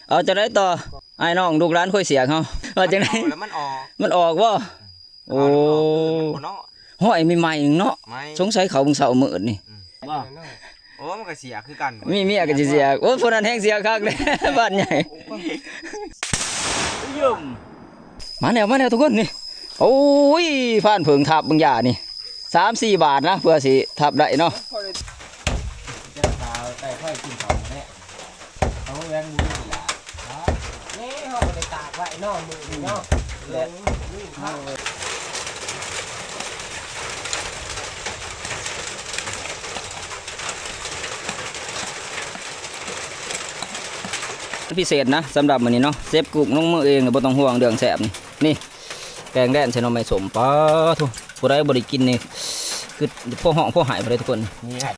เอาจะได้ต่อไอ้น้องลูกร้านค่อยเสียเขาเอาจังได๋แล้วมันออกบ่โอ้ห้อยใหม่ๆเนาะสงสัยเขาเบิ่งเสามื้อนี่บ่โอ้มันก็เสียคือกันมีเมียก็สิเสียโอ้ผู้นั้นแฮงเสียคักเลยบ้านใหญ่ยุ่มมาแล้วทุกคนนี่โอ้ยผ่านเพิงทับบางอย่างนี่3-4 บาทนะเพื่อสิทับได้เนาะเจ้าสาวใส่ค่อยกินเขาแน่เขาแรงมือนี่ล่ะนี่เขาไปตากไว้นอกมือนี่เนาะเลยนี่ครับพิเศษนะสำหรับมื้อนี้เนาะเซฟกุกน้องมือเองบ่ต้องห่วงเรื่องแสบนี่แกงแดนใส่หน่อไม้สมปะทุกผู้ใดบ่ได้กินนี่คือพวกห้องพวกหายบ่ได้ทุกคนนี่ครับ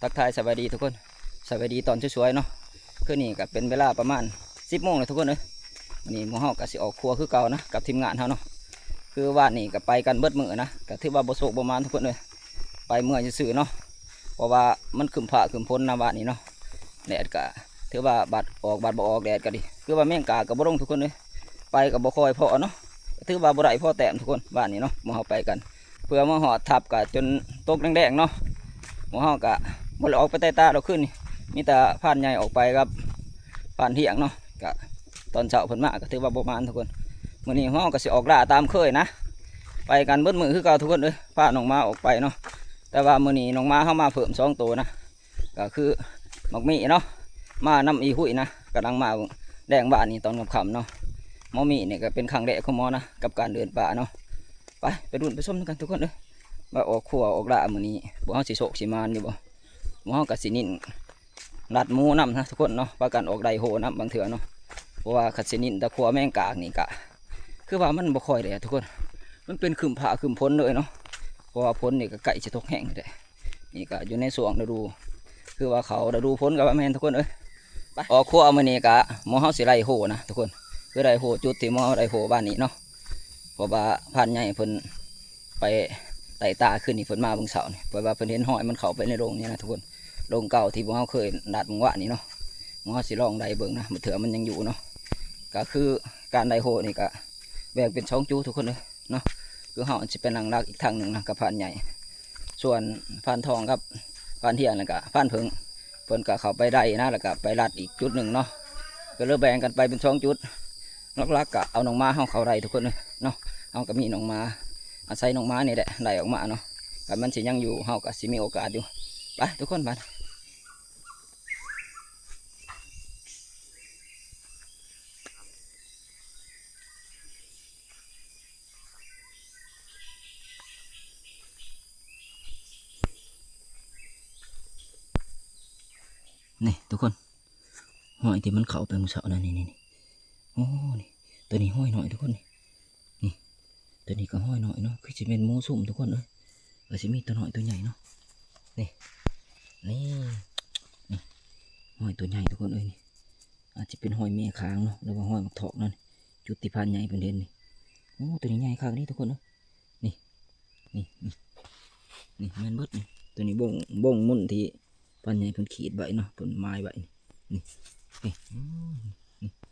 ทักทายสวัสดีทุกคนสวัสดีตอนสวยๆเนาะคือนี่ก็เป็นเวลาประมาณ10 โมงเลยทุกคนเอ้ยวันนี้หมู่เฮาก็สิออกครัวคือเก่านะกับทีมงานเฮาเนาะคือว่านี่ก็ไปกันเบิดมื้อนะก็ถือว่าบ่โศกบ่มานทุกคนเลยไปเมื่อยซื่อๆเนาะเพราะว่ามันขึ้นผ้าขึ้นพ้นนะบ้านนี้เนาะแดดก็ถือว่าบัดออกบัดบ่ออกแดดก็ดีคือว่าแมงกาก็บ่ลงทุกคนเลยไปก็บ่ค่อยพอเนาะถือว่าบ่ได้พอแต้มทุกคนบ้านนี้เนาะหมู่เฮาไปกันเพื่อมาหอดทับก็จนตกแดงๆเนาะหมู่เฮาก็บ่ได้ออกไปใต้ตาเราขึ้นนี่มีแต่ผ่านใหญ่ออกไปครับผ่านเที่ยงเนาะก็ตอนเช้าเพิ่นมาก็ถือว่าบ่มานทุกคนมื้อนี้เฮาก็สิออกล่าตามเคยนะไปกันเบิดมื้อคือเก่าทุกคนเอ้ยพาน้องม้าออกไปเนาะแต่ว่ามื้อนี้น้องม้าเข้ามาเพิ่ม2 ตัวนะก็คือมักมีเนาะมานำอีหุ่ยนะกำลังมาแดงบ้านนี่ตอนค่ำๆเนาะหมอมีนี่ก็เป็นครั้งแรกของหมอนะกับการเดินป่าเนาะไปดูไปส้มกันทุกคนเอ้ยว่าออกครัวออกล่ามื้อนี้บ่เฮาสิโศกสิมานอยู่บ่หมอเฮาก็สินิ่นรัดหมูนำนะทุกคนเนาะว่ากันออกไดโหนำบางเถื่อเนาะเพราะว่าขัดสินิ่นตะครัวแมงกากนี่กะคือว่ามันบ่ค่อยเลยทุกคนมันเป็นคืมผ้าคืมพ้นเลยเนาะเพราะว่าพ้นนี่ก็ไก่จะตกแห้งเลยนี่ก็อยู่ในส่วงฤดูคือว่าเขาฤดูพ้นกับแม่นทุกคนเอ้ยไปออกครัวมื้อนี้กะหมอเฮาสิไล่โหนะทุกคนคือไล่โหจุดที่หมอไล่โหบ้านนี้เนาะเพราะว่าพันใหญ่เพิ่นไปไต่ตาขึ้นนี่เพิ่นมาเบิ่งเสานี่เพราะว่าเพิ่นเห็นหอยมันเข้าไปในโรงนี่นะทุกคนโรงเก่าที่หมอเฮาเคยดัดมึงว่านี่เนาะหมอเฮาสิลองไล่เบิ่งนะมันเถื่อมันยังอยู่เนาะก็คือการไล่โหนี่ก็แบ่งเป็น2 จุทุกคนเลยเนาะคือเฮาจะเป็นหลังรักอีกทางหนึ่งนะกับพานใหญ่ส่วนพานทองครับพานเทียนแล้วก็พานเพิงเพิ่นก็เข้าไปได้นะแล้วก็ไปรัดอีกจุดหนึ่งเนาะก็เลยแบ่งกันไปเป็น2 จุดลักๆก็เอาน้องม้าเฮาเข้าได้ทุกคนเลยเนาะเฮาก็มีน้องม้าอาศัยน้องม้านี่แหละได้ออกมาเนาะก็มันสิยังอยู่เฮาก็สิมีโอกาสอยู่ไปทุกคนไปนี่ทุกคนห้อยที่มันเข้าไปมุเสานั่นนี่โอ้นี่ตัวนี้ห้อยหน่อยทุกคนนี่ตัวนี้ก็ห้อยหน่อยเนาะคือจะเป็นหมูสุ่มทุกคนเลยจะมีตัวหน่อยตัวใหญ่เนาะนี่ห้อยตัวใหญ่ทุกคนเลยนี่อาจจะเป็นห้อยเมียค้างเนาะหรือว่าห้อยมักถอกนั่นจุดที่พันใหญ่เป็นเด่นนี่โอ้ตัวนี้ใหญ่ค้างนี่ทุกคนเนาะนี่แมนเบิดนี่ตัวนี้บ่งมุ่นที่พันใหญ่เพิ่นขีดใบเนาะเพิ่นไม้ใบนี่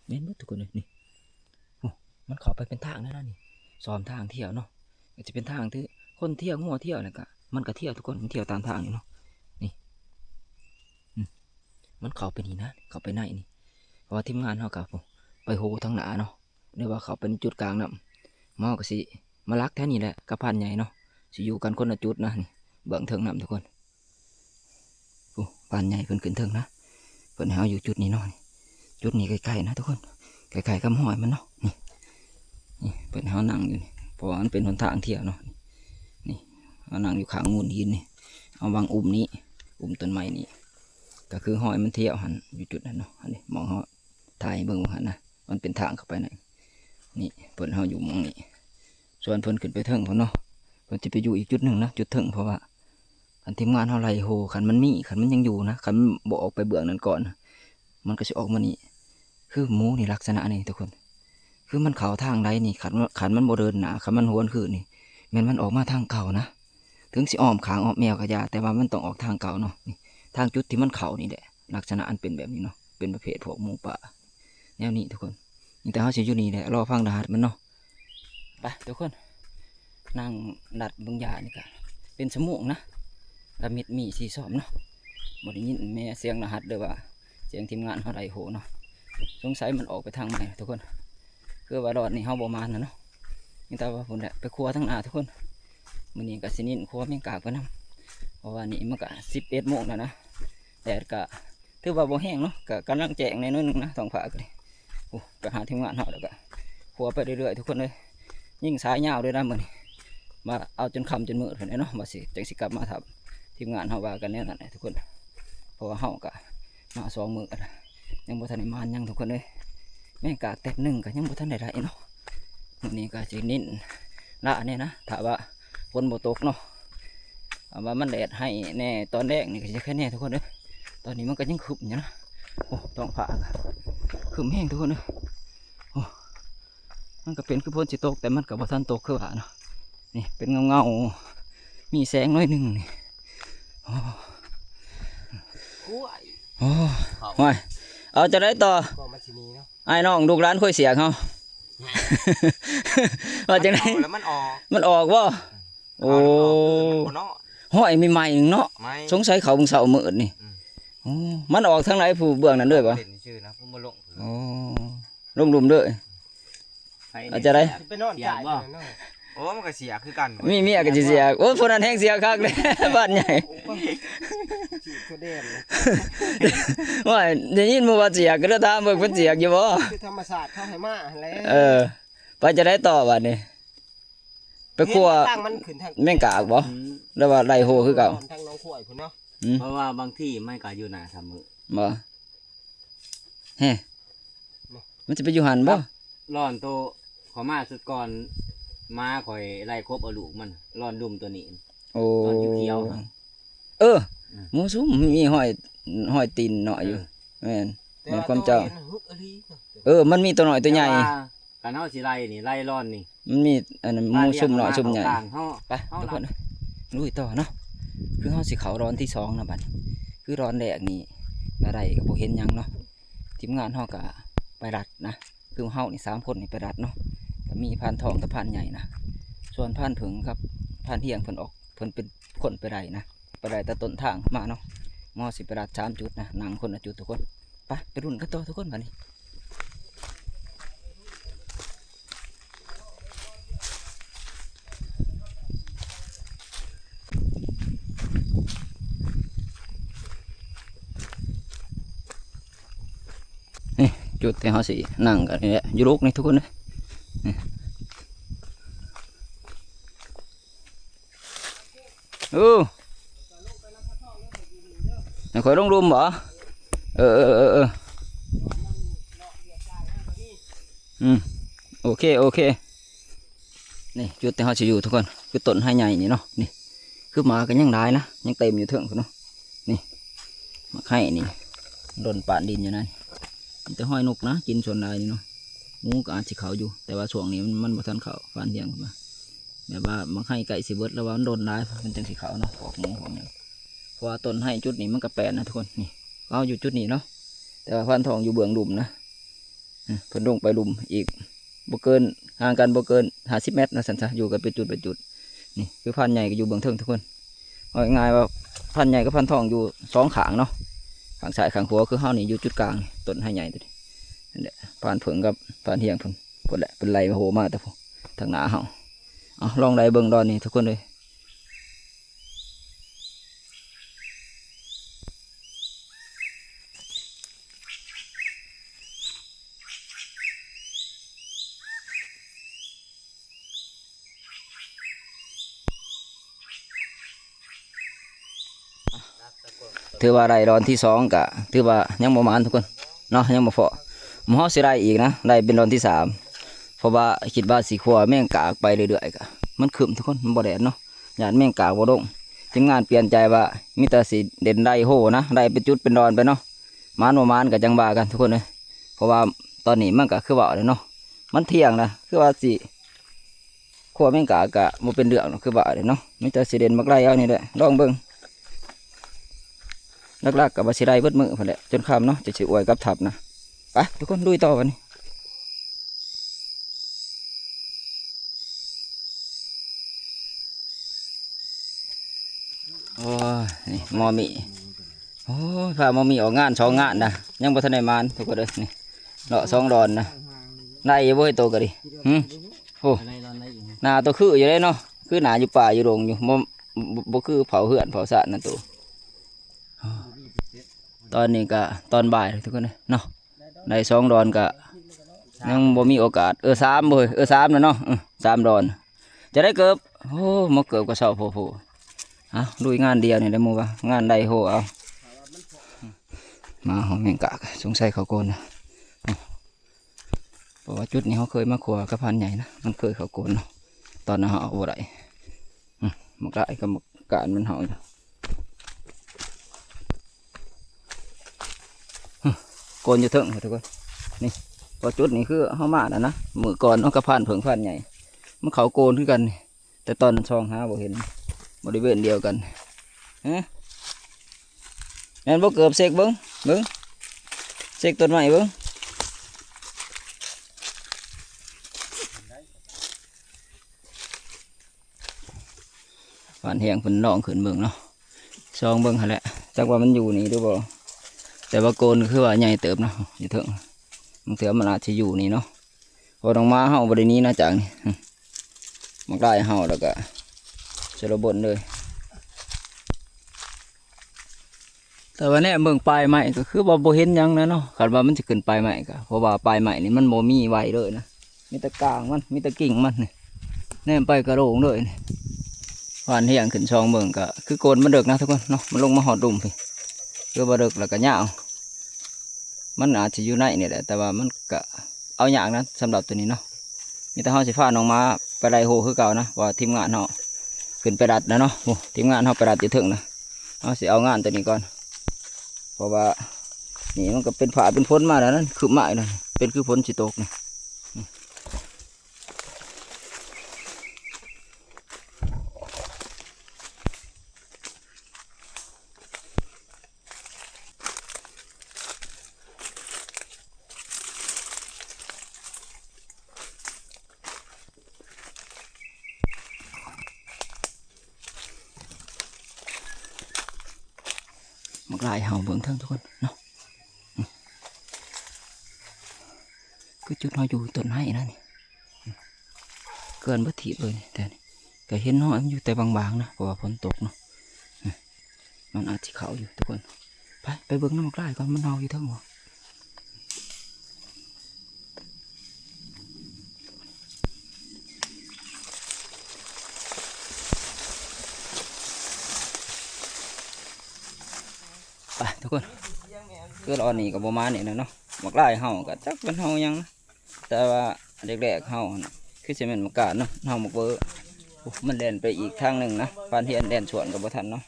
แม่นเบิดทุกคนเลยนี่โอ้มันเข้าไปเป็นทางนั่นนี่ซ้อมทางเที่ยวเนาะจะเป็นทางที่คนเที่ยวงัวเที่ยวนะกะมันก็เที่ยวทุกคนมันเที่ยวตามทางอยู่เนาะนี่มันเข้าไปนี่นะเข้าไปไหนนี่เพราะว่าทีมงานเขากับไปโหทางหนาเนาะเรียกว่าเขาเป็นจุดกลางน้ำมอก็สิมาลักแท่นี้แหละกับพันใหญ่เนาะสิอยู่กันคนละจุดนะนี่เบื้องเทิงน้ำทุกคนโอ้พันใหญ่เพิ่นขึ้นเทิงนะเพิ่นเอาอยู่จุดนี้เนาะจุดนี้ใกล้ๆนะทุกคนใกล้ๆกับหอยมันเนาะนี่เปิดเขานั่งอยู่นี่เพราะว่ามันเป็นหนทางเที่ยวเนาะนี่เขานั่งอยู่ข้างงูดินนี่เอาวางนี้ต้นไม้นี่ก็คือหอยมันเที่ยวหันอยู่จุดนั้นเนาะอันนี้มองเขาถ่ายเบิ่งหันนะมันเป็นทางเข้าไปไหนนี่เปิดเขาอยู่มองนี่ส่วนเพิ่นขึ้นไปเทิงเพิ่นเนาะเพิ่นจะไปอยู่อีกจุดหนึ่งนะจุดเทิงเพราะว่าคันทีมงานเขาไล่โหคันมันยังอยู่นะคันมันบ่ออกไปเบื้องนั้นก่อนมันก็จะออกมานี่คือหมูนี่ลักษณะนี่ทุกคนคือมันเข่าทางใดนี่ขันมันโบเดินหนาขันมันหวนคือนี่แม่นมันออกมาทางเก่านะ ถึงสิอ้อมขางอ้อมแมวก็ยาแต่ว่ามันต้องออกทางเก่าเนาะนี่ทางจุดที่มันเข่านี่แหละลักษณะอันเป็นแบบนี้เนาะเป็นประเภทพวกหมูป่าแนวนี้ทุกคนนี่แต่เขาสิอยู่นี่แหละรอฟังรหัสมันเนาะไปทุกคนนั่งดัดเบางยานี่ก็เป็นสมุกนะกระมิดมีสีสอมเนาะบ่ได้ยินแม่เสียงรหัสเด้อว่าเสียงทีมงานเขาไดโหเนาะสงสัยมันออกไปทางใหม่ทุกคนคือว่ารอดนี่เขาบ่มานะเนาะนี่แต่ว่าผมแหละไปครัวทั้งหน้าทุกคนมื้อนี้ก็สินินครัวแมงกากไปนำเพราะว่านี่มันก็11 โมงแล้วนะแดดก็ถือว่าบ่แห้งเนาะก็กำลังแจ้งในน้อยนึงนะท้องฟ้าก็เลยโอ้ไปหาทีมงานเฮาแล้วก็ครัวไปเรื่อยๆทุกคนเลยยิ่งสายยาวด้วยนะมื้อนี้มาเอาจนค่ำจนมืดเลยเนาะว่าสิจังสิกลับมาทำทีมงานเฮาว่ากันแน่นั่นแหละทุกคนเพราะว่าเฮาก็มา2 มื้อแล้วยังบ่ทันได้มายังทุกคนเลยแมงกากแตก1ก็ยังบ่ทันได้เนาะมื้อนี้ก็สินินละเนี่ยนะถ้าว่าฝนบ่ตกเนาะว่ามันแดดให้แน่ตอนแรกนี่ก็จะแค่แน่ทุกคนเลยตอนนี้มันก็ยังคึมอยู่นะโอ้ต้องผ่าคึมแห้งทุกคนเลยโอ้มันก็เป็นคือฝนสิตกแต่มันก็บ่ทันตกคือว่าเนาะนี่เป็นเงามีแสงน้อยหนึ่งนี่โอ้ คุ้ย โอ้ยเอาจะได้ต่อ ก็มาที่นี่เนาะ ไอ้น้องลูกร้านค่อยเสียเขา ว่าจังได แล้วมันออก มันออกบ่โอ้ มันเนาะ ห้อยใหม่ๆหนึ่งเนาะ ไม่ สงสัยเขาเบิ่งเสามืดนี่โอ้มันออกทางไหนผู้เบื้องนั้นด้วยป่ะ เด่นชื่อนะผมมาลง โอ้ลุ่มๆด้วยอาจจะได้ ไปนอนจ่ายกันเนาะ โอ้มันก็เสียคือกัน มีเมียก็สิเสียโอ้พวกนั้นแห้งเสียคักเลย บ้านใหญ่ จีบตัวเด่นเลย ว่าได้ยินมาว่าเสียก็ได้ถามเบิ่งเพิ่นเสียอยู่บ่ คือธรรมศาสตร์เข้าให้มาแล้ว เออไปจะได้ต่อบัดนี้ไปครัว ตั้งมันขึ้นทาง แม่งกากบ่แล้วว่าไล่โหคือเก่า ทางน้องข่อยพุ่นเนาะ เพราะว่าบางที่ไม่ก็อยู่หน้าทำมือ บ่เฮ้มันจะไปอยู่หันบ่ ร้อนโตขอมาสุดก่อนมาข่อยไล่ครบเอาลูกมันร้อนดุมตัวนี้ โอ้ ตอนเขียว เออหมูซุ้มมีห้อยตีนเนาะอยู่แม่น แต่ว่า ความเจ้า ตัวห็นฮึกอลีเนาะ เออมันมีตัวน้อยตัวใหญ่ การเฮาสิไล่นี่ไล่ร้อนนี่ มันมีอันนั้นหมูซุ่มน้อยซุ่มใหญ่ กลางเฮา ไปทุกคนลุยต่อเนาะคือเฮาสิเขาร้อนที่2นะบัดนี้คือร้อนแรกนี่อะไรก็บ่เห็นหยังเนาะทีมงานเฮาก็ไปรัดนะคือเฮานี่3 คนนี่ไปรัดเนาะก็มีพานทองกับพานใหญ่นะส่วนพานผึ่งกับพานเที่ยงเพิ่นออกเพิ่นเป็นคนไปได้นะไปได้แต่ต้นทางมาเนาะมอสิไปรัด3 จุดนะนั่งคนละจุดทุกคนไปรุ่นกันต่อทุกคนบัดนี้จุดที่เขาสินั่งกันนี่แหละอยู่ลูกนี่ทุกคนเลยเดี๋ยวคอยลงรุมบ่เออโอเคนี่จุดที่เขาสิอยู่ทุกคนคือต้นไม้ใหญ่นี่เนาะนี่คือหมากันยังได้นะยังเต็มอยู่เถิงคุณเนาะนี่มาไข่นี่โดนป่านดินอยู่นั่นแต่ห้อยนกนะกินส่วนใดนี่เนาะงูก็อาจจะเขาอยู่แต่ว่าช่วงนี้มันบ่ทันเขาฟันเทียงขึ้นมาแบบว่ามันให้ไก่สิเบิดแล้วว่ามันโดนได้มันจังสิเขาเนาะออกงูของเนี่ยเพราะว่าต้นให้จุดนี้มันก็แปลนนะทุกคนนี่เราอยู่จุดนี้เนาะแต่ว่าพันทองอยู่เบื้องลุมนะเพิ่นลงไปลุมอีกบ่เกินห่างกันบ่เกิน50 เมตรนะสันซะอยู่กันเป็นจุดนี่คือพันใหญ่ก็อยู่เบื้องเทิงทุกคนเอาง่ายๆว่าพันใหญ่กับพันทองอยู่2 ข้างเนาะข้างซ้ายข้างขวาคือเฮานี่อยู่จุดกลางต้นให้ใหญ่ตัวนี้นั่นแหละผ่านเผิงกับผ่านเฮียงเพิ่นพุ่นแหละเป็นไรโหมาแต่พวกทางหน้าเฮาเอาลองได้เบิ่งดอนนี่ทุกคนเลยถือว่าได้ดอนที่2ก็ถือว่ายังบ่มานทุกคนเนาะยังบ่พอหมอสิได้อีกนะได้เป็นดอนที่3เพราะว่าคิดว่าสีขัวแม่งกากไปเรื่อยๆก็มันขึ้นทุกคนมันบ่แดดเนาะหยาดแม่งกากบ่ลงทีมงานเปลี่ยนใจว่ามีแต่สิเด่นได้โหนะได้เป็นจุดเป็นดอนไปเนาะมานบ่มานก็จังว่ากันทุกคนเลยเพราะว่าตอนนี้มันก็คือว่าเลยเนาะมันเที่ยงนะคือว่าสิ ขัวแมงกากะบ่เป็นเรื่องหรอกคือบ่าเด้เนาะมีแต่สิเด่นมักไล่เอานี่แหละลองเบิ่งลักๆกับบ่สิได้เบิดมื้อพุ่นแหละจนค่ำเนาะจะสิอวยกับทับนะไปทุกคนลุยต่อวันนี้โอ้ยนี่หมอมีโอ้ยพาหมอมีออกงานสองงานนะยังบ่ทันได้มานทุกคนเด้อนี่เลาะสองดอนนะได้อยู่บ่ให้โตก็ดิโอ้ อะไรตอนไหนอีก หน้าตัวคืออยู่เลยเนาะคือหน้าอยู่ป่าอยู่โรงอยู่บ่คือเผาเหือนเผาสะนั่นตัวตอนนี้ก็ตอนบ่ายทุกคนเลยเนาะในสองดอนก็ยังบ่มีโอกาสสามบ่สามนะเนาะสามดอนจะได้เกือบโอ้มาเกือบก็เศร้าโผล่เอาลุยงานเดียวนี่ได้หมู่ว่างานใดโหเอามาหอมแมงกะสงสัยเขาโกนนะเพราะว่าจุดนี้เขาเคยมาขัวกระพันใหญ่นะมันเคยเขาโกนเนาะตอนนั้นเขาเอาบ่ได้มันก็ไอ้กับกานมันเห่าอยู่โกนอยู่เถิงทุกคนนี่พอจุดนี้คือเขามาแล้วนะมือก่อนเอากระพันเผิงพันใหญ่มันเขาโกนขึ้นกันแต่ตอนช่องหาบ่เห็นบริเวณเดียวกันงั้นบ่เกือบเสกเบิ้งเสกต้นไม้เบิ้งผ่านแหงเพิ่นน้องขึ้นเบิ่งเนาะซองเบิ่งหั่นแหละจักว่ามันอยู่นี่หรือบ่แต่ว่าโกนคือว่าใหญ่เติบเนาะอยู่เถิงมันเถื่อมันอาจจะอยู่นี่เนาะพอต้องมาเฮาบ่ได้นี้นะจังนี่มันได้เฮาแล้วก็จะระบนเลยแต่ว่าเนี่ยเบิ่งปลายใหม่ก็คือว่าบ่เห็นหยังนะเนาะคันว่ามันจะขึ้นปลายใหม่ก็เพราะว่าปลายใหม่นี่มันบ่มีไว้เลยนะมีแต่กลางมันมีแต่กิ่งมันนี่แนมไปกระโดงเลยนี่ผ่านเที่ยงขึ้นช่องเบิ่งก็คือโกนมันเดึกนะทุกคนเนาะมันลงมาหอดดุ่มพี่คือบ่เดึกแล้วก็ยาวมันอาจจะอยู่ในนี่แหละแต่ว่ามันก็เอาอย่างนะสำหรับตัวนี้เนาะมีแต่เฮาสิพาน้องมาไปไล่โหคือเก่านะว่าทีมงานเฮาขึ้นไปดัดนะเนาะโอ้ทีมงานเฮาไปดัดอยู่ถึงนะเอาสิเอางานตัวนี้ก่อนเพราะว่านี่มันก็เป็นฝาเป็นพ้นมาแล้วนั่นคือไม้นะเป็นคือพ้นสิตกนะมันลายเห่าเบิ่งเทั้งทุกคนเนาะคือจุดน้อยอยู่ต้นไม้นะนี่เกินบัถีเลยแต่ก็เห็นน้อยมันอยู่แต่บางๆนะเพราะว่าฝนตกเนาะมันอาจจะเขาอยู่ทุกคนไปเบิ่งน้ำมันลายก่อนมันเห่าอยู่เทั้งหัวไปทุกคนคือเราหนีกับโบมาเนี่ยเนาะหมักไล่เห่ากับจักเป็นเห่ายังนะแต่ว่าแรกๆเห่าคือจะเป็นหมักกาดเนาะเห่าหมักเบอร์มันเดินไปอีกทางหนึ่งนะปานเทียนเดินสวนกับบ่ทันเนาะ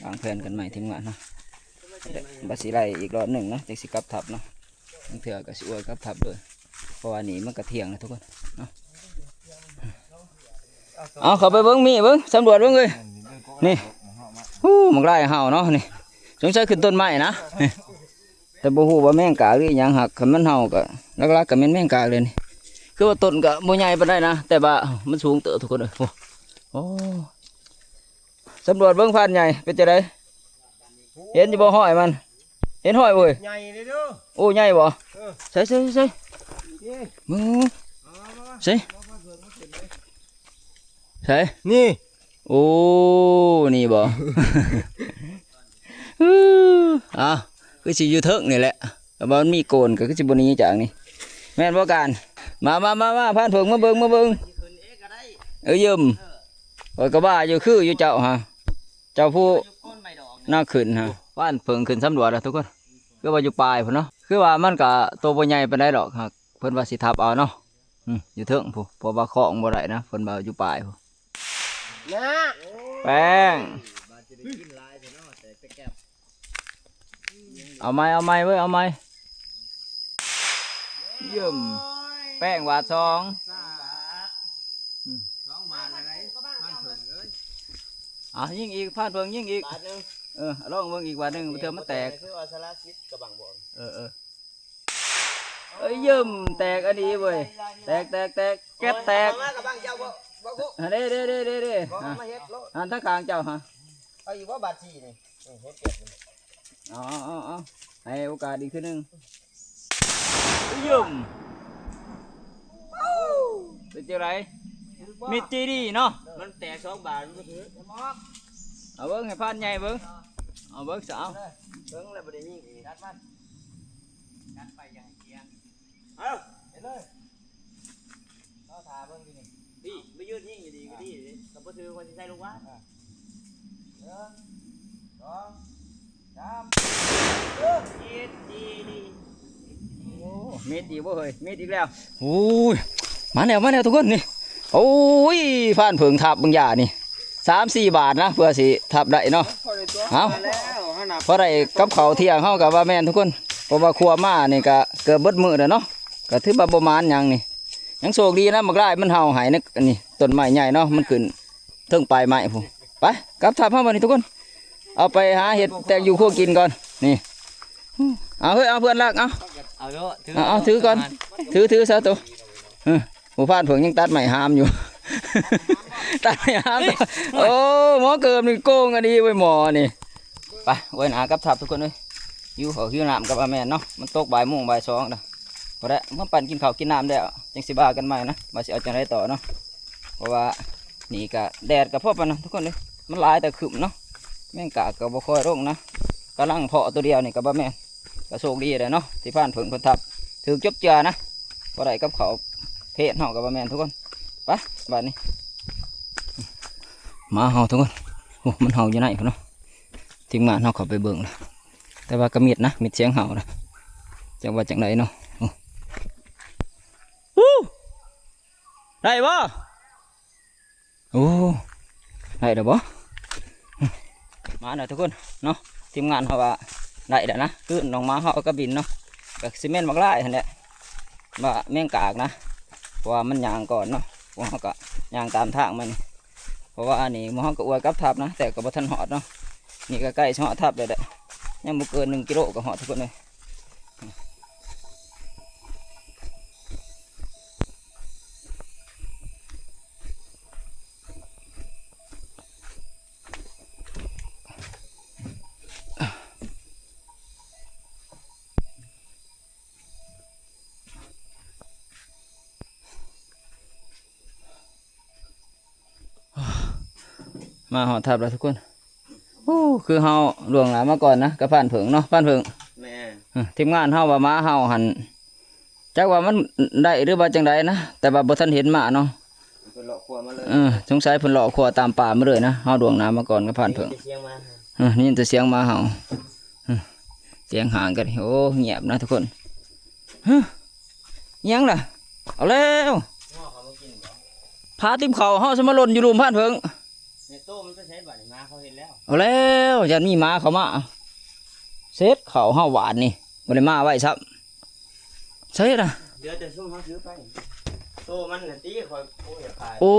วางแผนกันใหม่ทีมงานเนาะบัสิไล่อีกรอบหนึ่งนะจากสิกับทับเนาะบางเถื่อกับสิอวยกับทับเลยเพราะว่านี่มันกระเทียงนะทุกคนเนาะเอาเข้าไปเบิ้งมีเบิ้งสำรวจเบิ้งเลยนี่หมักไล่เห่าเนาะนี่สงสัยขึ้นต้นไม้นะแต่บ่ฮู้ว่าแมงกาหรือหยังหักคันมันเห่าก็ลักๆก็แม่นแมงกาเลยนี่คือว่าต้นก็บ่ใหญ่ปานใดนะแต่ว่ามันสูงเติบทุกคนเลยโอ้สำรวจเบิ่งพันใหญ่เป็นจังได๋เห็นอยู่บ่ห้อยมันเห็นห้อยบ่ ใหญ่เลยเด้อ โอ้ใหญ่บ่ใส่มึงใส่นี่โอ้นี่บ่ คือสิอยู่เทิงนี่แหละแต่ว่ามันมีโกนก็คือสิบ่หนี้จากนี่แม่นบ่การมาผ่านเพิ่งมาเบิ่งยืมโอ้ยก็บ้าอยู่คืออยู่เจ้าฮะเจ้าผู้น่าขึ้นฮะผ่านเพิ่งขึ้นสำรวจแล้วทุกคนคือว่าอยู่ปลายพุ่นเนาะคือว่ามันก็โตบ่ใหญ่ปานใดดอกครับเพิ่นว่าสิทับเอาเนาะอยู่เทิงผู้เพราะว่าของบ่ได้นะเพิ่นว่าอยู่ปลายผู้ นะ แป้งเอาไม้เว้ยเอาไม้เยี่ยม แป้งหวาด2 2 บาทอะไรบ้านเพิ่นเอ้ย ยิงอีกผ่านเพิ่งยิงอีก บาทนึง ลองเบิ่งอีกบาทหนึงเทื่อมันแตก คือว่าสารสิทธิ์กระบังบ่ เอ้ยยืมแตกอันนี้เว้ยแตกแก๊สแตก มากระบังเจ้าบ่คุ เด้ บ่มาเฮ็ดโลด อันทั้งกลางเจ้าฮะ เอาอีกว่าบาท4นี่เฮ็ดเปียกนี่ เอาให้โอกาสอีกทีหนึงยืมเป็นจังไรมิดจีดีเนาะ มันแตก2 บาทมันก็ถือ เอาเบิ้งให้พานใหญ่เบิ้งเอาเบิ้งสาว เบิ่งแล้วบ่ได้มีอีกดัดมันดัดไปอย่างเกียงเอาเฮ็ดเลยเอาถาเบิ่งดินี่พี่ไม่ยืดยิ่งอยู่ดีก็ดีเลยก็บ่ถือว่าสิใส่ลูกว่า1 2 3จีดี มิดอีกบ่เฮ้ยมิดอีกแล้วโอ้ยมาแล้วทุกคนนี่โอ้ยพานเผิงทับบางอย่างนี่3-4 บาทนะเพื่อสิทับได้เนาะ เอา แล้วเฮานับ เพราะได้กับเขาวเที่ยงเฮากับว่าแม่นทุกคนเพราะว่าครัวมานี่ก็เกือบเบิดมื้อแล้วเนาะก็ถือว่าบ่มานหยังนี่ยังโชคดีนะบักลายมันเห่าหายนึกอันนี้ต้นไม้ใหญ่เนาะมันขึ้นเทิงปลายไม้พุ่นไปกลับทับเฮาบัดนี้ทุกคนเอาไปหาเห็ดแตงอยู่ครัวกินก่อนนี่เอาเฮ้ยเอาเพื่อนลากเอา เอาเด้อ เอาถือก่อนถือซะตัวหมู่บ้านเพิ่งยังตัดไม้หามอยู่ ตัดไม้หามตัวโอ้หมอเกิมนี่โกงอันนี้ไว้หมอนี่ไปไว้หนากับทับทุกคนเลยอยู่เขาหิวน้ำกับอาแม่นเนาะมันตกบ่ายโมงบ่าย 2นะพอได้เมื่อปั่นกินข้าวกินน้ำได้วจังสิบ้ากันใหม่นะมาสิเอาจังไรต่อเนาะเพราะว่านี่ก็แดดกับพ่อปานนะทุกคนเลยมันหลายแต่ขึ้นเนาะแม่งกะกับบ่ค่อยร่งนะกำลังเพาะตัวเดียวนี่กับบ่แม่นก็โชคดีเลยเนาะที่ผ่านเพิ่งเพิ่นทับถือจบเจือนะพอได้กับเขาวเพศเฮากับบ่แม่นทุกคนไปบ้านนี้มาเฮาทุกคนโอ้มันเฮาอยู่ไหนพุ่นเนาะทีมงานเฮาเข้าไปเบิ่งแล้วแต่ว่ากระมิดนะมิดเสียงเห่านะจังว่าจังไรเนาะได้บ่โอ้ได้เด้อบ่มาหน่อยทุกคนเนาะทีมงานเขาว่าได้แล้วนะคือน้องมาเขาก็บินเนาะกับซีเมนต์บักไล่เห็นแหละว่าแมงกากนะเพราะว่ามันยางก่อนเนาะพวกเขาก็ยางตามทางมันเพราะว่าอันนี้มันเขาก็อวยกับทับนะแต่ก็บ่ทันหอดเนาะนี่ก็ใกล้เหาะทับเลยแหละยังบ่เกิน1 กิโลก็เหาะทุกคนเลยมาหอทับแล้วทุกคนโอ้คือเฮาล่วงหน้ามาก่อนนะกับผ่านเผิงเนาะผ่านเผิง แม่ ทีมงานเฮาว่ามาเฮาหันจักว่ามันได้หรือว่าจังไดนะแต่ว่าบ่ทันเห็นมาเนาะ เพิ่นเลาะครัวมาเลย สงสัยเพิ่นเลาะครัวตามป่ามาเลยนะเฮาล่วงหน้ามาก่อนกับผ่านเผิง เสียงมา นี่แต่เสียงมาเห่าเสียงห่างกันโอ้เงียบนะทุกคนยังล่ะเอาแล้ว ง้อเขามากินบ่ พาติมเขาเฮาสมาหล่นอยู่รุมผ่านเผิง ในโต้มันก็ใช้บัตรมาเขาเห็นแล้ว เอาแล้วอย่ามีหมาเข้ามาเซ็ตเขาเฮาหวานนี่บ่ได้มาไว้ซับใช่ล่ะ เดี๋ยวจะซุ่มเขาซื้อไปโต้มันน่ะตีคอยโอ้ยขาย โอ้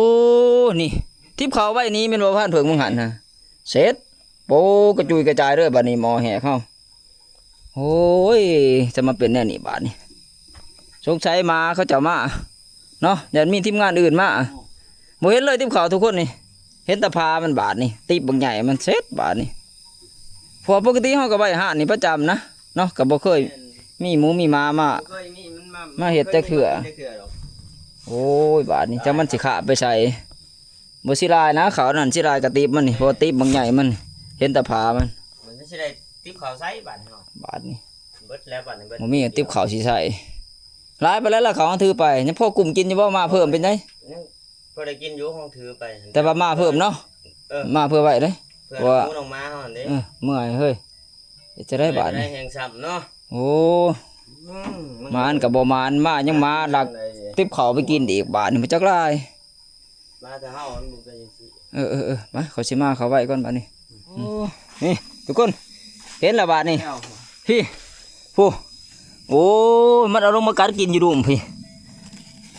นี่ทิมเขาไว้นี้แม่นบ่ผ่านเผิงมึงหันนะเซ็ตโปกระจุยกระจายเด้อบัดนี้หมอแห่เข้าโอ้ยจะมาเป็นแน่นี่บาดนี้สงสัยมาเขาจะมาเนาะอย่ามีทีมงานอื่นมาบ่เห็นเลยทิมเขาทุกคนนี่เห็นแตะพามันบาดนี่ตีบางใหญ่มันเซ็ตบาดนี่พอปกติเฮาก็ไว้หานี่ประจำนะเนาะก็บ่เคยมีหมูมีหมามา เคยมีมัน มาเฮ็ดจักเทื่อ จักเทื่อหรอก โอ้ยบาดนี่จังมันสิขาไปใส่บ่สิลายนะเขานั่นสิลายกระติบมันนี่เพอติบบางใหญ่มันเห็นแตะพามัน มันไม่ใช่ได้ติ๊บเขาวใส่บัตรเนาะ บาดนี่ เบิดแล้วบัตรเบิด บ่มีติบเขาสิใส่ลายไปแล้วล่ะเขาเอาถือไปยังพ่อกลุ่มกินอยู่บ่มาเพิ่มเป็นได ยังพอได้กินอยู่ห้องถือไป แต่ว่ามาเพิ่มเนาะมาเพื่อไว้เด้ เพื่อนหมูลงมาเฮาหั่นเด้ เมื่อยเฮ้ยเดี๋ยวจะได้บาท ได้ นี่ แหงซ้ำเนาะ โอ้มานกับบ่มานมายังมาหลักติบเขาไปกินอีกบาทนี่มันจักลาย มาแต่เฮามันบ่เป็นจังซี่ มาเขาสิมาเขาไว้ก่อนบาทนี่นี่ทุกคนเห็นแล้วบาทนี่พี่ผู้โอ้มันเอาลงมากัดกินอยู่ดุมพี่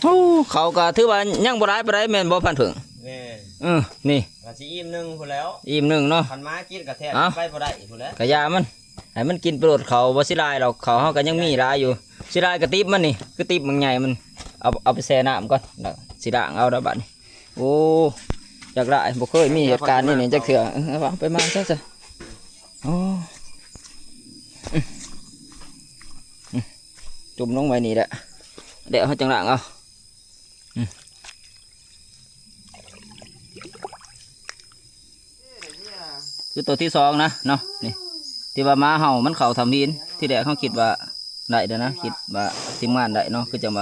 โอ้เขาก็ถือว่ายังบ่ร้ายปานใดแม่นบ่พันเพิ่ง แม่ นี่ กะสิอิ่มหนึงพุ่นแล้ว อิ่มหนึงเนาะ คันม้ากินกะแทบ เอ้า ไปบ่ได้พุ่นแล้ว กะยามันให้มันกินโปรดเขาบ่สิลายหรอกเขาเฮาก็ยังมีหลายอยู่สิลายกระติบมันนี่กระติบมันใหญ่มันเอาไปแช่น้ำก่อนแล้วสิล้างเอาแล้วบัดนี้โอ้จักละบ่เคยมีเหตุการณ์นี่จักเทื่อเอาไปมาซะโอ้จุ่มลงไว้นี่แหละเดี๋ยวเฮาจังล้างเอาคือตัวที่สองนะเนาะนี่ที่ว่าม้าเห่ามันเข่าทำดินที่แรกเขาคิดว่าได้เด้อนะคิดว่าทีมงานได้เนาะคือจะม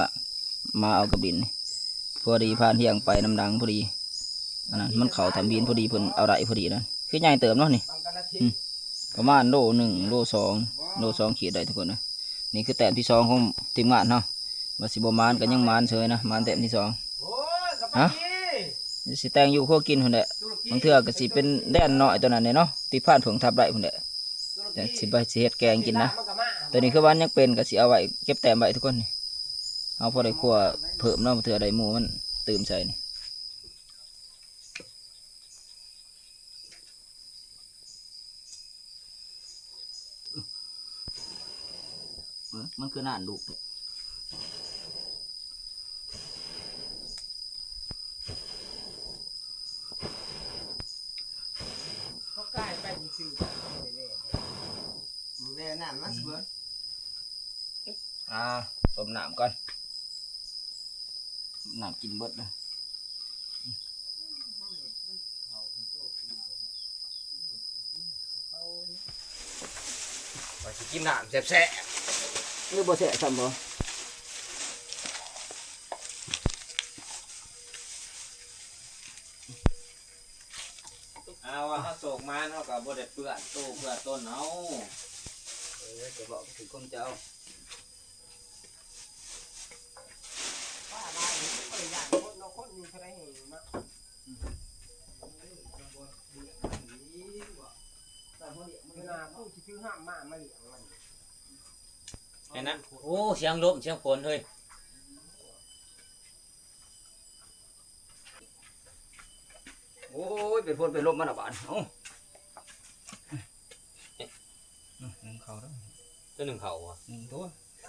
าเอากับดินนี่พอดีผ่านเที่ยงไปน้ำดังพอดีอันนั้นมันเข่าทำดินพอดีเพิ่นเอาได้พอดีนั่นคือใหญ่เติมเนาะนี่ประมาณโลหนึ่งโลสองโลสองขีดได้ทุกคนนะนี่คือแต้มที่สองของทีมงานเนาะว่าสิบมานก็ยังมานเฉยนะมานแต้มที่สอง โอ้ยกับ ฮะ พี่ สิแต่งอยู่ขั้วกินคนแหละบางเทื่อก็สิเป็นแดนน้อยตัวนั้นเนาะที่ผ่านผงทับได้คนแหละแต่สิไปสิเฮ็ดแกงกินนะตัวนี้คือวันยังเป็นก็สิเอาไว้เก็บแต้มไว้ทุกคนนี่เอาพอได้คั่วเพิ่มเนาะเทื่อได้หมูมันตื่มใส่นี่มันคือน่านลูกเนี่ย เขาใกล้ไปซื่อๆ แม่น้ำมันเบิ่ง ต้มน้ำก่อนน้ำกินเบิดนะ ว่าสิกินน้ำแซ่บ นี่บ่แสะซ้ำบ่ เอาว่าเขาส่งมาเนาะก็บ่ได้เปื้อนตู้เปื้อนต้นเอา จะบอกถึงคนเจ้า ป้าบ้านนี้ก็เลยอยากคนเราคนอยู่เท่าไรเองนะเวลาผู้ที่ซื้อห้ามมาเลี้ยงมัน เห็นนะโอ้เสียงลมเสียงฝนเฮ้ย โอ้ยเป็นพลเป็นลมมันอ่ะบ้านเอ้าหนึ่งเขาแล้ว ตัวหนึ่งเขาอ่ะ หนึ่งตัว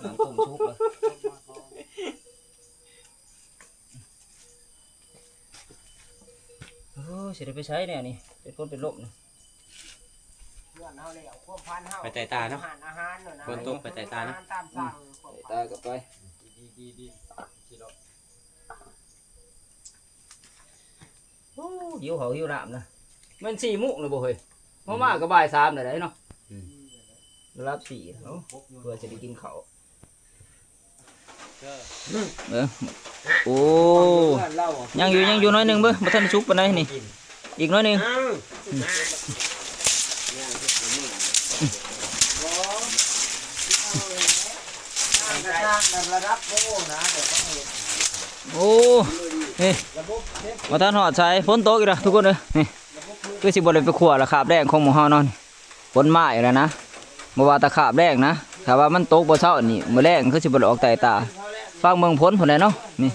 น้ำต้มซุปเลยโอ้ยเสียไปใช้เนี่ยนี่เป็นพลเป็นลมนะ เพื่อนเฮาแล้วพวกพันเฮา ไปไต่ตาเนาะ อาหารเนาะนะ ฝนตกไปไต่ตาเนาะ อหรตามสั่ง ตายกับไป ดีคิดเอา โอ้หิวเขาหิวน้ำนะมัน4 โมงเลยบ่เฮ้ยเพราะมาก็บ่าย 3เลยได้เนาะรับ4เอ้าเพื่อจะได้กินข้าวโอ้ยังอยู่น้อยหนึงเบ้อบ่ทันสุกปานใดนี่อีกน้อยหนึง ระดับโอ้นะเดี๋ยวต้องเห็น โอ้นี่ ระบบเทป มาทานหอดใช้ฝนตกอีกแล้วทุกคนเลยนี่คือสิบได้ไปขัวละขาบแดงของหมู่เฮาเนาะนี่ฝนมาอีกแล้วนะบ่ว่าตะขาบแดงนะถ้าว่ามันตกบ่เช้านี่มื้อแรงคือสิบ่ได้ออกใต้ตาฟังเมืองพ้นพุ่นแหละเนาะนี่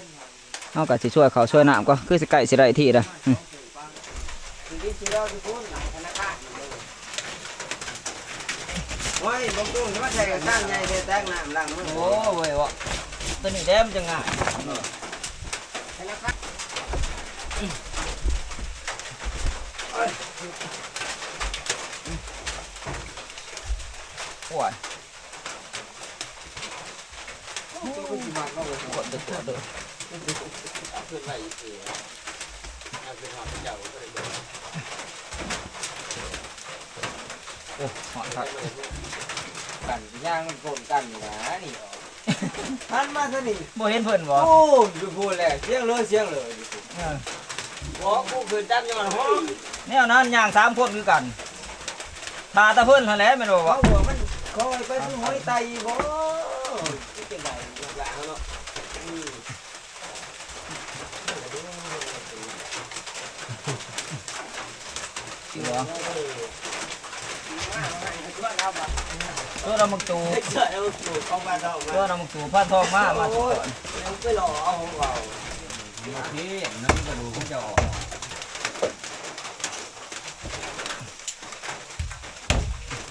เฮาก็สิช่วยเขาช่วยน้ำก็คือสิใกล้สิได้ที่ละ โอ้ยบ่ต้องมาใส่กระชังใหญ่เลยแตกน้ำล้างมือ โอ้เว้ยวะตัวนี้แดมจังง่ายโอ้ยกดเด้อ โอ้หอดครับ กันย่างมันโกนกันนะนี่หันมาซะนี่ บ่เห็นเพิ่นบ่ โอ้ดูพูดแหละเสียงเลยบอกกูคือจับยังไงฮะ แนวนั้นย่าง3 คนคือกันทาตะเพิ่นหั่นแหละแม่นบ่ เขา วะ หัวมันเขาไปซื้อหอยไตบ่ที่เป็นไรหลังเนาะ จริงเหรอ ว่า ตัวน้ำมันตู เสือแล้วถูกเข้ามาดอก ตัวน้ำมันตูพันทองมาก่อน ยังไปหล่อเอาของเรา พี่น้ำกระดูกจะออก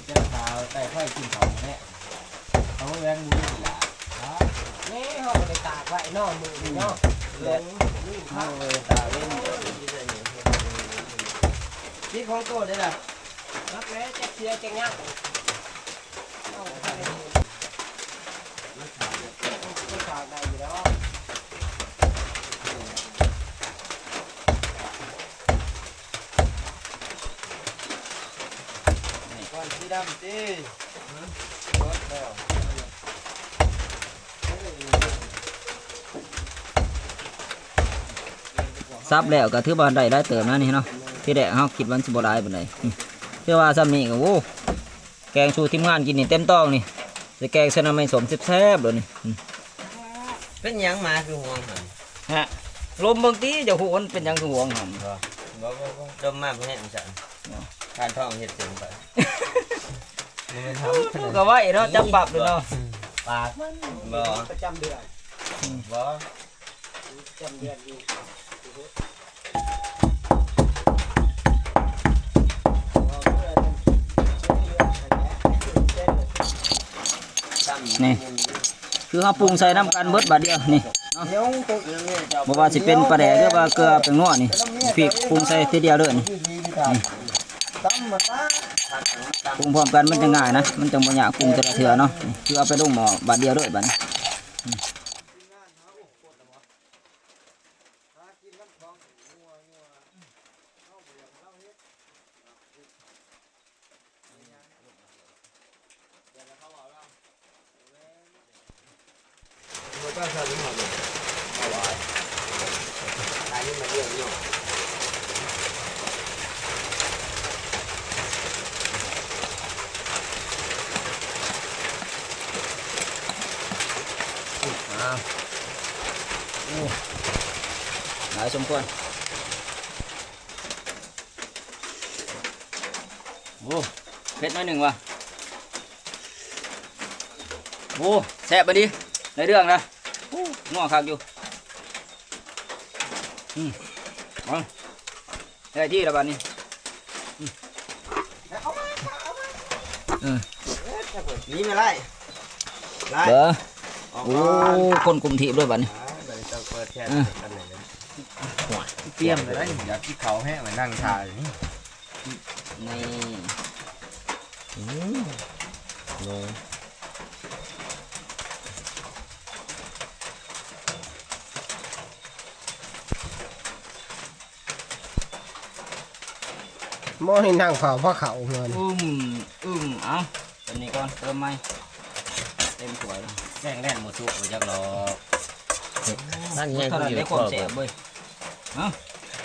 เจ้าสาวใส่ไฟกินเขาเนี่ยเขาแรงมือหลานี่เขาไปตากไว้นอกมือเนาะลงนี่ข้าวตาเล่นนี่ของโตได้ล่ะรักแร้แจ๊กเสียแจ๊กยักมันขาดได้อยู่แล้ว ก่อนสีดำตี ซับแล้วก็ถือว่าได้เติมนะนี่เนาะที่แรกเฮาคิดว่าสิบ่ได้ปานใดเชื่อว่าซ้ำนี้ก็โอ้แกงสู่ทีมงานกินนี่เต็มต้องนี่จะแกงเส้นน้ำไม่สมแซ่บๆเลยนี่ เป็นยังมาคือห่วงหัน ฮะลมบางทีจะหูมันเป็นหยังคือห่วงหัน บ่ดมมาเพื่อนฉันการท่องเห็ดเต็มไป ก็ไว้เนาะจับปรับเลยเนาะ ปากบ่ ประจำเดือน บ่ ประจำเดือนอยู่ นี่คือเขาปรุงใส่น้ำกันเบิดบาดเดียวนี่ เดี๋ยวตกอย่างนี้จะ บ่ว่าสิเป็นปลาแดกหรือว่าเกลือเป็นนัวนี่พริกปรุงใส่ทีเดียวเลยนี่ ตั้มมาตั้ม ปรุงพร้อมกันมันจะง่ายนะมันจะบ่ยากปรุงแต่ละเทื่อเนาะนี่คือเอาไปลงหม้อบาดเดียวเลยบัดนี้หลายสมควรโอ้เผ็ดน้อยหนึ่งว่ะโอ้แซ่บไปดิในเรื่องนะนัวคักอยู่เอาได้ที่แล้วบัดนี้นี่ไม่ไล่ไล่ เด้อโอ้คนกลุ่มทีบด้วยบัดนี้ จะเปิดแค่กันเลย เตรียมเลยอยากกินเขาแห้งมานั่งทานนี่ นี่ หม้อนี่นั่งเผาเพราะเขาเงิน เอาตัวนี้ก่อนเติมไหมเต็มสวยแล้ว แกงแน่นหมดสุกเลยจักรอนั่นไง เท่านั้นได้ความแซ่บเว้ย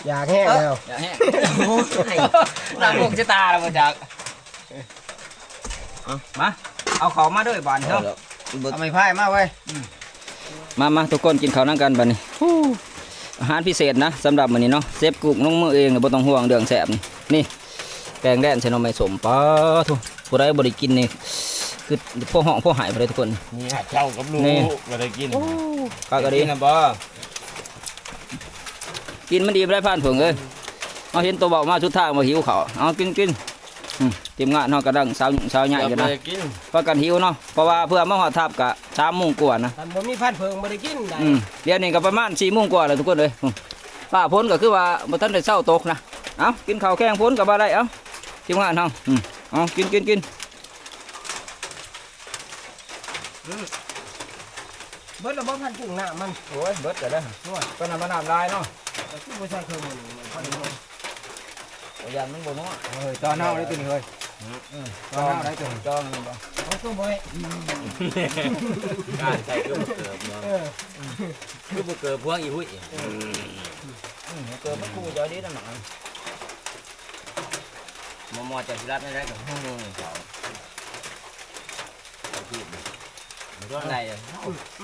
อยากแห้งแล้ว อย่าแห้งน้ำพวกจะตาแล้วมาจากมาเอาของมาด้วยบานเถอะ เอาไม่พ่ายมาไว้ มาทุกคนกินข้าวนั่งกันบัดนี้อาหารพิเศษนะสำหรับมื้อนี้เนาะเซฟกุ๊กน้องมือเองบ่ต้องห่วงเรื่องแซ่บนี่แกงแดนใส่หน่อไม้สมป้าทุกผู้ใดบ่ได้กินนี่คือพวกห้องพวกหายไปเลยทุกคน นี่เจ้ากับลูกมาได้กิน ข้าวก็ดี นะบ่ กินมันดีไม่ได้ผ่านผงเลยเอาเห็นตัวเบามาชุดทางมาหิวเขาเอากินทีมงานเนาะกระดังสาวใหญ่กันนะ กิน เพราะกันหิวเนาะเพราะว่าเพื่อมาหอดทับกะ3 โมงกว่านะ ท่านบ่มีพันเพิงบ่ได้กินได้ เดี๋ยวนี้ก็ประมาณ4 โมงกว่าแล้วทุกคนเลยป้าพ้นก็คือว่าบ่ทันได้เช้าตกนะเอากินข้าวแข้งพ้นกับบ่ได้เอาทีมงานเฮาเอากินเบิดแล้วบ่พันกุ้งหน้ามัน โอ้ยเบิดก็ได้ก็น้ำน้ำลายเนาะ แต่คือบ่ใช่เครื่องมันพันกุ้ง ยันมันบ่เนาะ เฮ้ยตอนเฮาได้ตัวนี้เฮ้ยตอนเฮาได้ตัวนี้ จองนี่บ่ เอาตัวบ่ให้ การใส่เครื่องเกิบเนาะคือบ่เกิบพวงอีหุ้ย เกิดมันคู่เดี๋ยวนี้นั่นหน่อย มอจากสิรัดไม่ได้กับห้องนึงเขามันก็ได้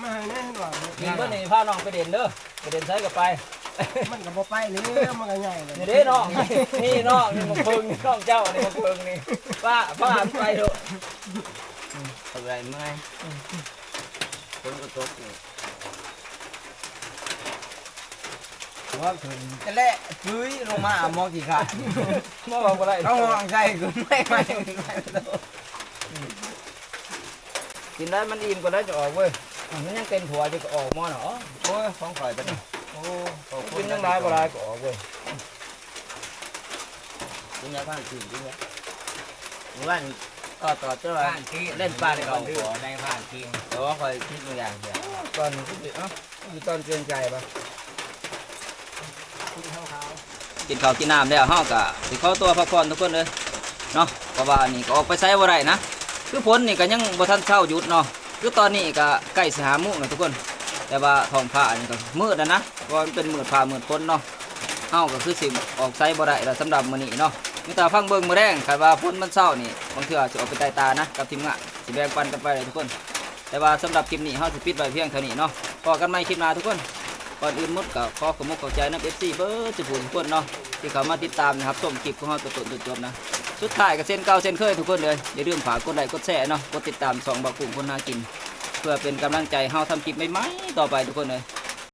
มาให้แน่นว่า กินเบิ่นี่พาน้องไปเด่นเด้อไปเด่นใช้กับไป มันก็บ่ไปเลยมันก็ใหญ่เลย นี่เด้น้องนี่น้องนี่มาเพิงนี่น้องเจ้านี่มาเพิงนี่ป้ามันไปเถอะ เอาไรเมื่อยคนก็ตกนี่ ว่าถึง แต่แรกฟื้ยลงมาหมอกี่ขา มาบอกอะไร ต้องห่วงใจกูไม่ กินได้มันอิ่มก็ได้จะออกเว้ยมันยังเต็มถั่วจะก็ออกมอเนาะ โอ้ยของข่อยไปนี่ โอ้กินยังได้ก็ได้ก็ออกเว้ย กินยาบ้านกินกินยาบ้านต่อเจ้าเล่นปลาในกองขอในผ่านกินแต่ว่าข่อยคิดบางอย่างเดียว ก่อนที่จะคือตอนเกรงใจปะกินข้าวกินน้ำแล้วเฮาก็สิเข้าตัวพักผ่อนทุกคนเลยเนาะเพราะว่านี่ก็ออกไปไสบ่ได้นะคือฝนนี่ก็ยังบ่ทันเช้าหยุดเนาะคือตอนนี้ก็ใกล้สิหาโมงแล้วทุกคน แต่ว่าท้องฟ้านี่ก็มืดนะเพราะว่ามันเป็นมืดฟ้ามืดฝนเนาะเฮาก็คือสิออกไสบ่ได้แล้วสำหรับมื้อนี้เนาะมีแต่ฟังเบิ่งมื้อแรงคันว่าฝนมันเช้านี่บางเทื่อสิออกไปใต้ตานะกับทีมงานสิแบ่งปันกันไปเลยทุกคน แต่ว่าสำหรับคลิปนี้เฮาสิปิดไว้เพียงเท่านี้เนาะพอกันใหม่คลิปหน้าทุกคนก่อนอื่นหมดก็ขอขอบคุณขอบใจนะ FC เบิร์ดทุกคนเนาะที่เข้ามาติดตามนะครับชมคลิปของเฮาตัวต้นจนจบนะสุดท้ายก็เส้นเก่าเส้นเคยทุกคนเลยอย่าลืมฝากกดไลค์กดแชร์เนาะกดติดตาม2บักปุ่มคนหากิน เพื่อเป็นกำลังใจเฮาทำคลิปใหม่ๆต่อไปทุกคนเลย